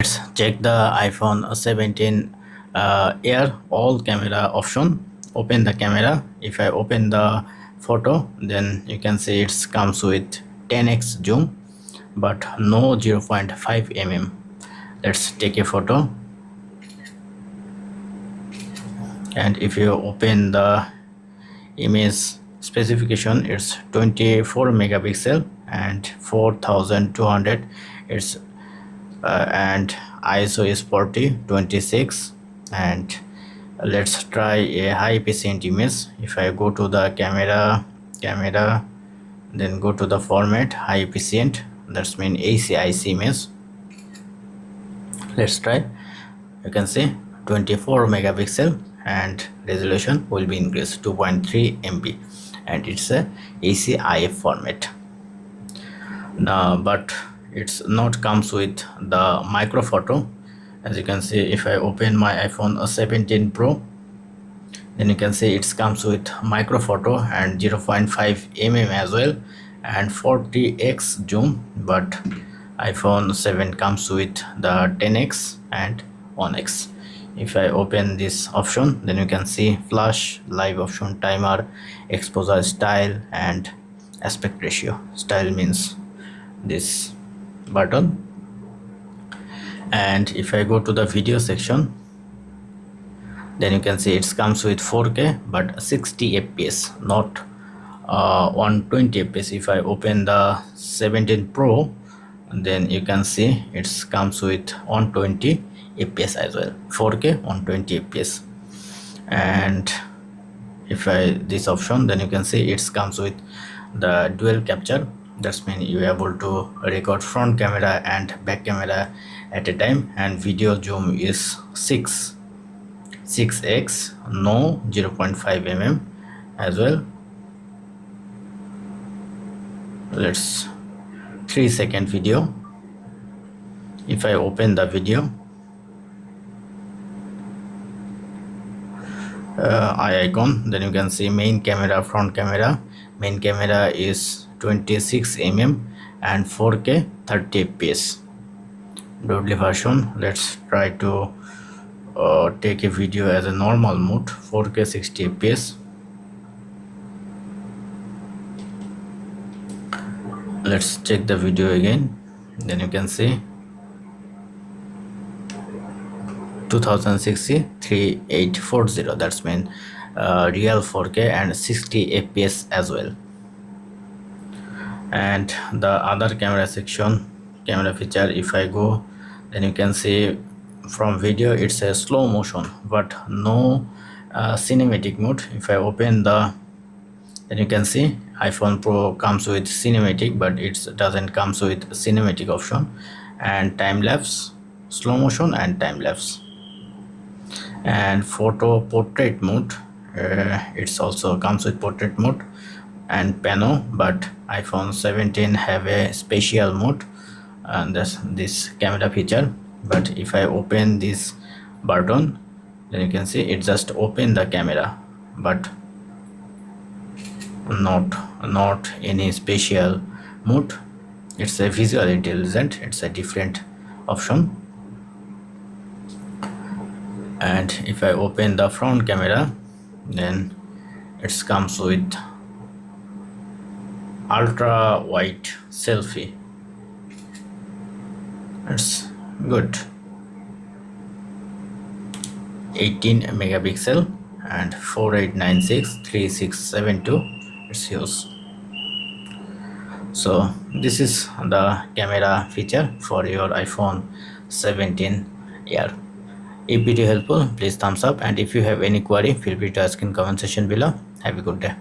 Let's check the iPhone 17 Air all camera option. Open the camera. If I open the photo, then you can see it comes with 10x zoom but no 0.5 mm. Let's take a photo, and if you open the image specification, it's 24 megapixel and 4200. It's and ISO is 4026. And let's try a high efficient image. If I go to the camera, then go to the format high efficient, that's mean ACIC image. Let's try. You can see 24 megapixel and resolution will be increased 2.3 MB, and it's a ACIF format. Now, but it's not comes with the micro photo. As you can see, if I open my iPhone 17 Pro, then you can see it comes with micro photo and 0.5 mm as well and 40x zoom, but iPhone 7 comes with the 10x and 1x. If I open this option, then you can see flash, live option, timer, exposure, style and aspect ratio. Style means this button. And if I go to the video section, then you can see it comes with 4K but 60 fps, not 120 fps. If I open the 17 Pro, then you can see it comes with 120 fps as well, 4K 120 fps. And if I this option, then you can see it comes with the dual capture. That's mean you are able to record front camera and back camera at a time, and video zoom is 6x, no 0.5 mm as well. Let's 3-second video. If I open the video, eye icon, then you can see main camera, front camera. Main camera is 26 mm and 4K 30 fps. Broadly version. Let's try to take a video as a normal mode, 4K 60 fps. Let's check the video again. Then you can see 2060 3840. That's mean real 4K and 60 fps as well. And the other camera section, camera feature, if I go, then you can see from video it's a slow motion but no cinematic mode. If I open the, then you can see iPhone Pro comes with cinematic, but it doesn't comes with cinematic option, and time lapse, slow motion and time lapse. And photo portrait mode, it's also comes with portrait mode and pano, but iPhone 17 have a special mode, and that's this camera feature. But if I open this button, then you can see it just open the camera, but not any special mode. It's a visual intelligent, it's a different option. And if I open the front camera, then it comes with ultra wide selfie. It's good, 18 megapixel and 4896 3672. It's huge. So this is the camera feature for your iPhone 17 Air. If video helpful, please thumbs up, and if you have any query, feel free to ask in comment section below. Have a good day.